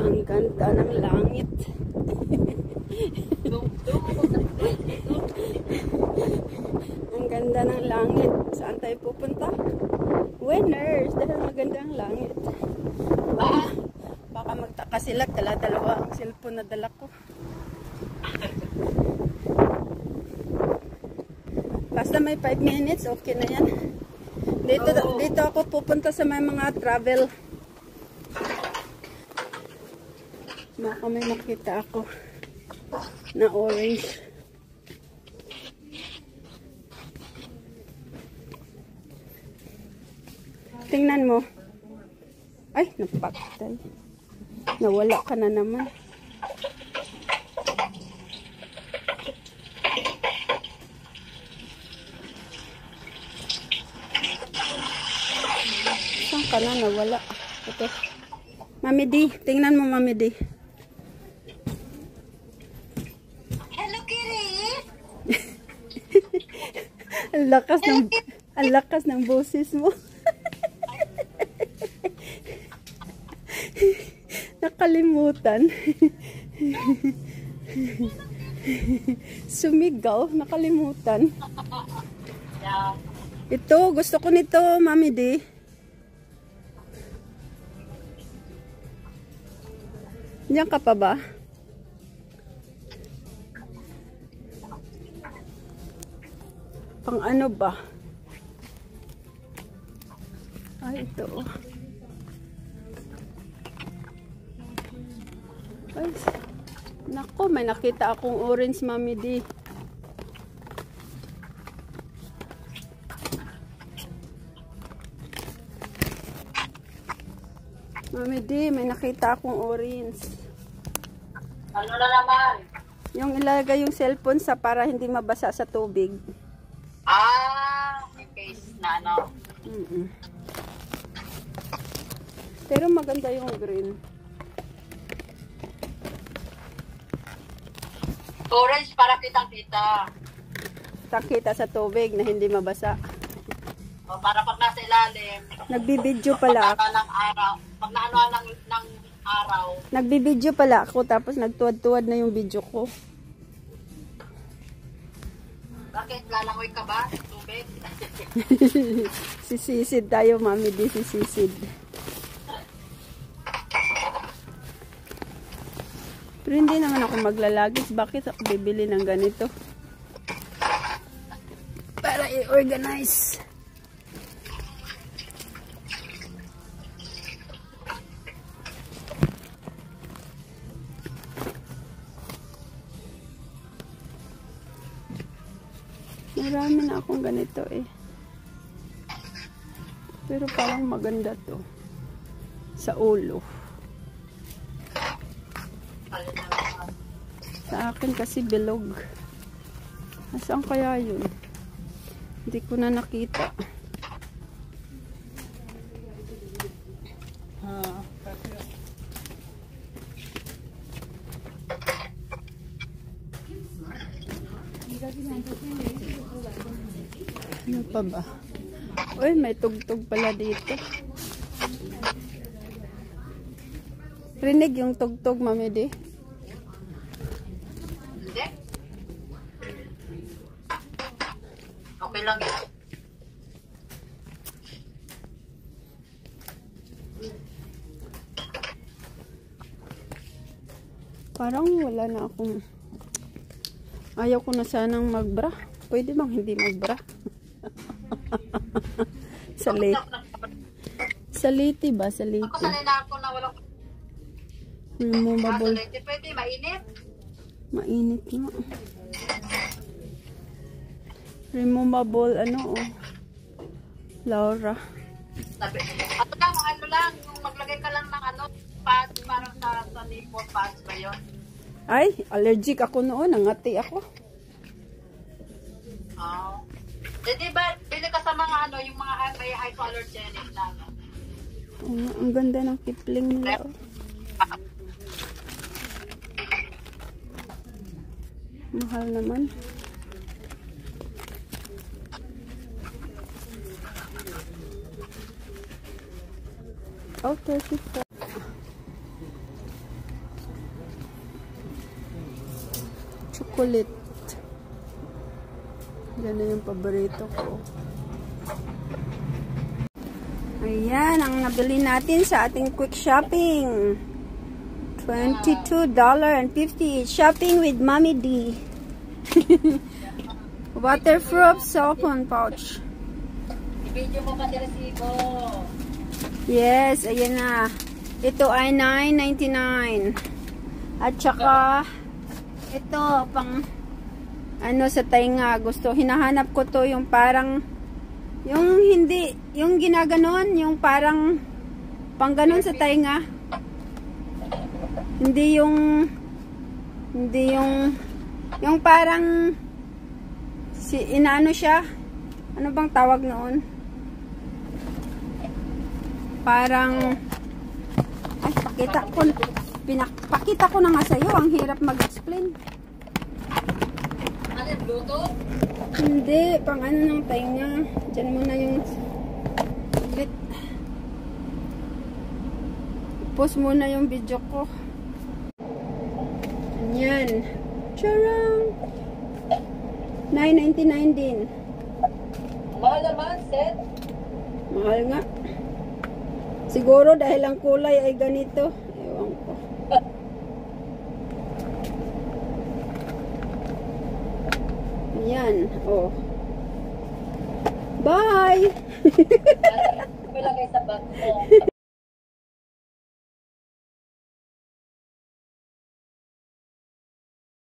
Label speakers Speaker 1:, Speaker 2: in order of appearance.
Speaker 1: Ang ganda ng langit. Ang ganda ng langit. Saan tayo pupunta? Winners! Dahil maganda ang langit. Baka magtaka sila. Dala-dalawa ang cellphone na dala ko. Basta may 5 minutes, okay na yan. Dito ako pupunta sa may mga travel. Baka may makita ako na orange. Tingnan mo. Ay, napatay. Nawala ka na naman. Saan ka na? Nawala. Ito. Mami D. Tingnan mo, Mami D.
Speaker 2: Hello, Kitty!
Speaker 1: Ang lakas ng boses mo. Nakalimutan. Sumigaw, nakalimutan. Ito, gusto ko nito, Mami D. Diyan ka pa ba? Pang ano ba? Ay, ito. Ay, nako, may nakita akong orange, Mami D. Mami D, may nakita akong orange.
Speaker 2: Ano na naman?
Speaker 1: Yung ilagay yung cellphone sa para hindi mabasa sa tubig.
Speaker 2: May case na ano.
Speaker 1: Pero maganda yung green.
Speaker 2: Orange para kitang-kita.
Speaker 1: Takita sa tubig na hindi mabasa.
Speaker 2: O, para pag nasa ilalim.
Speaker 1: Nagbibideo pala ako.
Speaker 2: Ng araw. Pag naano ng araw.
Speaker 1: Nagbibideo pala ako tapos nagtuwad-tuwad na yung video ko.
Speaker 2: Bakit? Lalangoy ka ba? Tubig?
Speaker 1: Sisisid tayo, Mami D. Sisisid. Pero hindi naman ako maglalagis. Bakit ako bibili ng ganito? Para i-organize. Marami na akong ganito eh. Pero parang maganda to. Sa ulo. Sa akin kasi bilog. Nasaan kaya yun? Hindi ko na nakita. Ano pa ba? Uy, may tugtog pala dito. Rinig yung tugtog, Mami D.
Speaker 2: Hindi? Okay lang yun.
Speaker 1: Parang wala na akong... Ayaw ko na sanang magbra. Pwede bang hindi magbra? Saliti ba? Saliti.
Speaker 2: Ako sanay na ako na walang...
Speaker 1: Removable.
Speaker 2: Saliti. Pwede, mainit.
Speaker 1: Mainit nga. Removable, ano oh. Laura.
Speaker 2: Ano lang, yung maglagay ka lang ng ano, pads, parang sa nipple pads ba yun?
Speaker 1: Ay, allergic ako noon. Nangati ako.
Speaker 2: Oh. Di ba, bili ka sa mga ano, yung mga may hypoallergenic na ano.
Speaker 1: Ang ganda ng kipling nila. Oh. Mahal naman. Oh, 35. chocolate. Yan na yung paborito ko. Ayan, ang nabili natin sa ating quick shopping. $22.50. Shopping with Mommy D. Waterproof cellphone pouch.
Speaker 2: I-video mo pa si Resibo.
Speaker 1: Yes, ayan na. Ito ay $9.99. At saka, ito, pang, ano sa tainga. Gusto, hinahanap ko to yung parang, yung hindi, yung ginaganon, yung parang, pang ganon sa tainga. Hindi yung parang, inaano siya, ano bang tawag noon? Parang, ay, pakita ko na nga sa'yo, ang hirap mag-explain.
Speaker 2: Ano yung Bluetooth?
Speaker 1: Hindi, pang ano ng tainga. Diyan muna yung bit. Pause muna yung video ko. Ayan. Charang! $9.99 din.
Speaker 2: Mahal naman, set.
Speaker 1: Mahal nga. Siguro dahil ang kulay ay ganito. Ewan ko. Ayan. Oh. Bye!
Speaker 2: Ilagay sa bag mo.